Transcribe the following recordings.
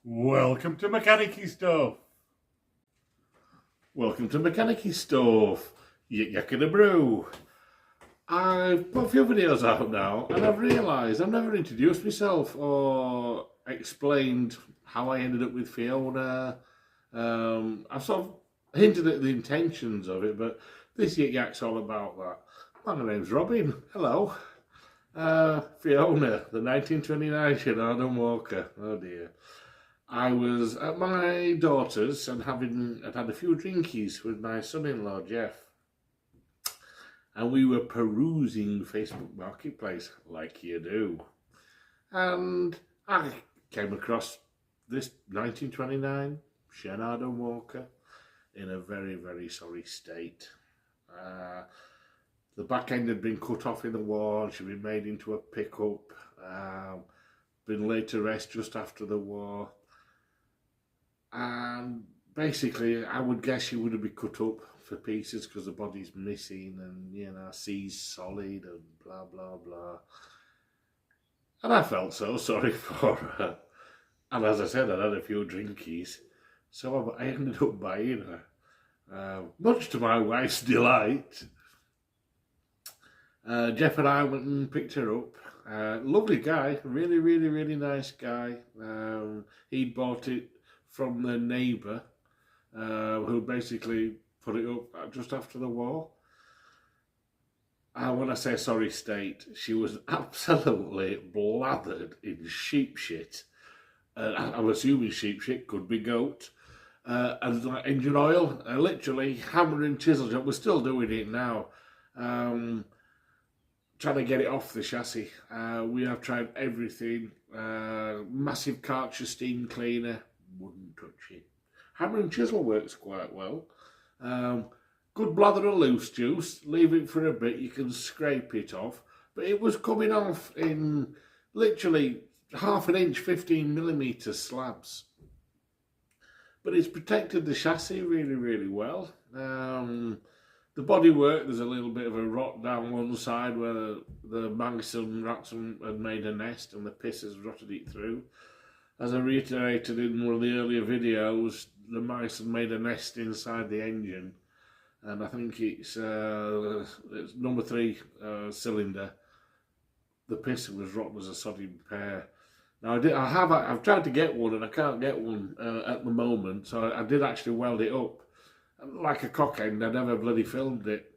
Welcome to Mechanicy Stuff. Welcome to Mechanicy Stuff. Yik Yak and a Brew. I've put a few videos out now and I've realised I've never introduced myself or explained how I ended up with Fiona. I've sort of hinted at the intentions of it, but this Yik Yak's all about that. My name's Robin. Hello. Fiona, the 1929 Shinaden Walker. Oh dear. I was at my daughter's and I'd had a few drinkies with my son-in-law, Jeff. And we were perusing Facebook Marketplace, like you do. And I came across this 1929 Shinaden Walker in a very, very sorry state. The back end had been cut off in the war and she'd been made into a pickup. Been laid to rest just after the war. And basically, I would guess she would have been cut up for pieces because the body's missing and, C's solid and blah, blah, blah. And I felt so sorry for her. And as I said, I'd had a few drinkies. So I ended up buying her, much to my wife's delight. Jeff and I went and picked her up. Lovely guy, really, really, really nice guy. He'd bought it from the neighbour who basically put it up just after the war. And when I say sorry state, she was absolutely blathered in sheep shit. I'm assuming sheep shit could be goat. And like engine oil, literally hammer and chisel job. We're still doing it now. Trying to get it off the chassis. We have tried everything. Massive Karcher steam cleaner. Wouldn't touch it. Hammer and chisel works quite well. Good blather of loose juice. Leave it for a bit. You can scrape it off. But it was coming off in literally half an inch, 15mm slabs. But it's protected the chassis really, really well. The bodywork, there's a little bit of a rot down one side where the mice and rats had made a nest and the piss has rotted it through. As I reiterated in one of the earlier videos, the mice had made a nest inside the engine, and I think it's number 3 cylinder. The piston was rotten as a sodding pear. Now I've tried to get one and I can't get one at the moment, so I did actually weld it up. Like a cock end, I never bloody filmed it,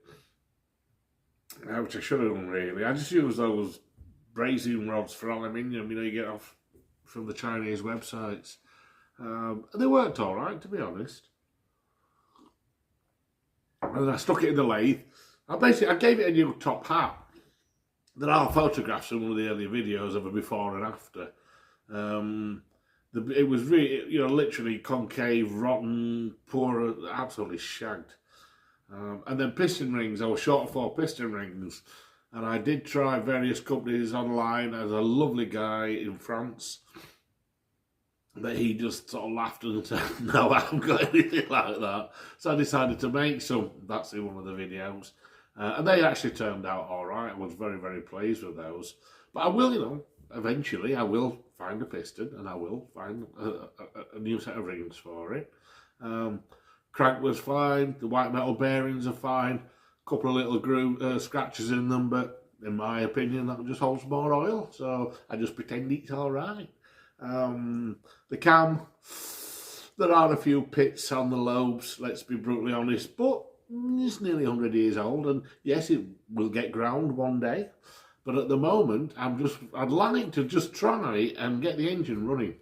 which I should have done really. I just use those brazing rods for aluminium, you get off from the Chinese websites. They worked all right, to be honest. And I stuck it in the lathe. I gave it a new top hat. There are photographs in one of the earlier videos of a before and after. It was really, literally concave, rotten, poor, absolutely shagged. And then piston rings, I was short of 4 piston rings. And I did try various companies online. There's a lovely guy in France. But he just sort of laughed and said, no, I haven't got anything like that. So I decided to make some. That's in one of the videos. And they actually turned out all right. I was very, very pleased with those. But I will, eventually I will find a piston and I will find a new set of rings for it. Crank was fine. The white metal bearings are fine. A couple of little scratches in them, but in my opinion, that just holds more oil. So I just pretend it's all right. The cam, there are a few pits on the lobes, let's be brutally honest, but it's nearly 100 years old, and yes, it will get ground one day. But at the moment, I'd like to just try and get the engine running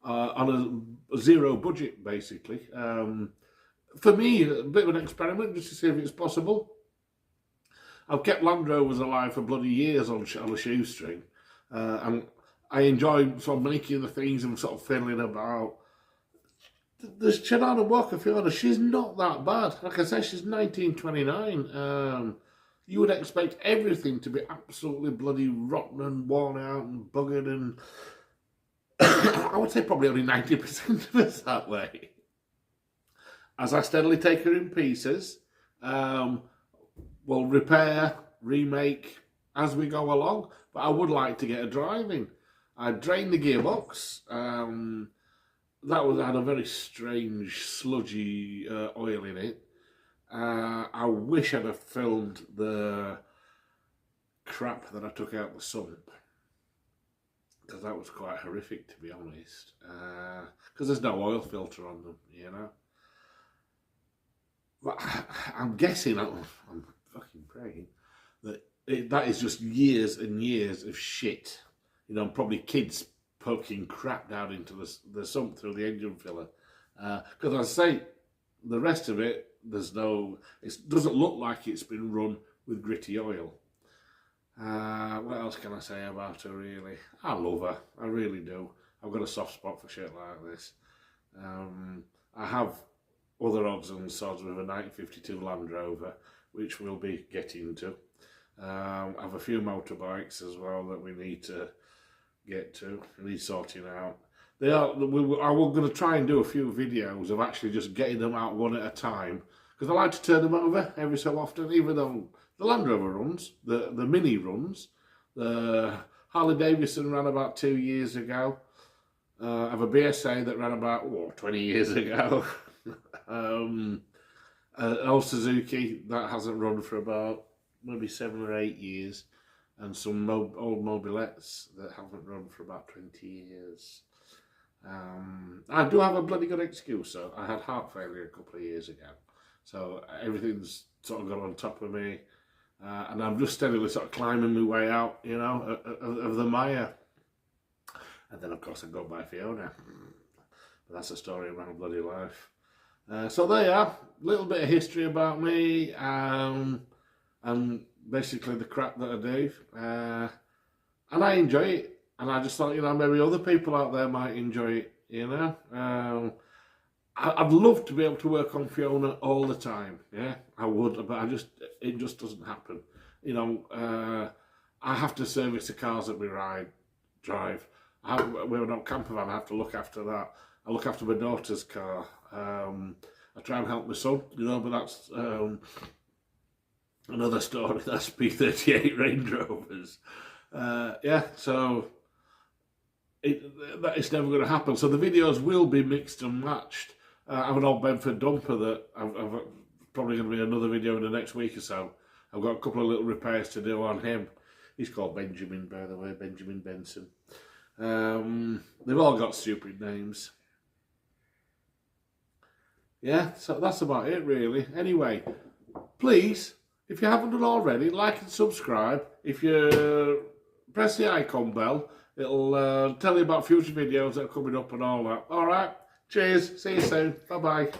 on a zero budget, basically. For me, a bit of an experiment, just to see if it's possible. I've kept Land Rovers alive for bloody years on a shoestring, and I enjoy sort of making the things and sort of fiddling about. There's Shinaden Walker Fiona, she's not that bad. Like I said, she's 1929. You would expect everything to be absolutely bloody rotten and worn out and buggered, and I would say probably only 90% of it's that way. As I steadily take her in pieces, we'll repair, remake as we go along, but I would like to get her driving. I drained the gearbox. had a very strange, sludgy oil in it. I wish I'd have filmed the crap that I took out the sump, because that was quite horrific, to be honest. Because there's no oil filter on them, you know. But I'm guessing, I'm fucking praying that that is just years and years of shit. You know, probably kids poking crap down into the sump through the engine filler. Because I say, the rest of it, it doesn't look like it's been run with gritty oil. What else can I say about her, really? I love her, I really do. I've got a soft spot for shit like this. I have other odds and sods with a 1952 Land Rover, which we'll be getting to. I have a few motorbikes as well that we need to get to, need sorting out. I was going to try and do a few videos of actually just getting them out one at a time, because I like to turn them over every so often, even though the Land Rover runs, the Mini runs, the Harley Davidson ran about 2 years ago. I have a BSA that ran about 20 years ago. An old Suzuki that hasn't run for about maybe 7 or 8 years, and some old mobilettes that haven't run for about 20 years. I do have a bloody good excuse, so I had heart failure a couple of years ago, so everything's sort of got on top of me, and I'm just steadily sort of climbing my way out, you know, of the mire. And then of course I go by Fiona, but that's a story of my bloody life. So there you are, a little bit of history about me, and basically the crap that I do, and I enjoy it. And I just thought, you know, maybe other people out there might enjoy it, you know. I'd love to be able to work on Fiona all the time, yeah, I would, but it just doesn't happen. You know, I have to service the cars that we drive. We're not camper van, I have to look after that. I look after my daughter's car. I try and help my son, you know, but that's another story. That's P38 Range Rovers. Yeah, so it's never going to happen. So the videos will be mixed and matched. I have an old Bedford dumper that I've probably going to be another video in the next week or so. I've got a couple of little repairs to do on him. He's called Benjamin, by the way, Benjamin Benson. They've all got stupid names. Yeah, so that's about it, really. Anyway, please, if you haven't done already, like and subscribe. If you press the icon bell, it'll tell you about future videos that are coming up and all that. All right, cheers, see you soon, bye-bye.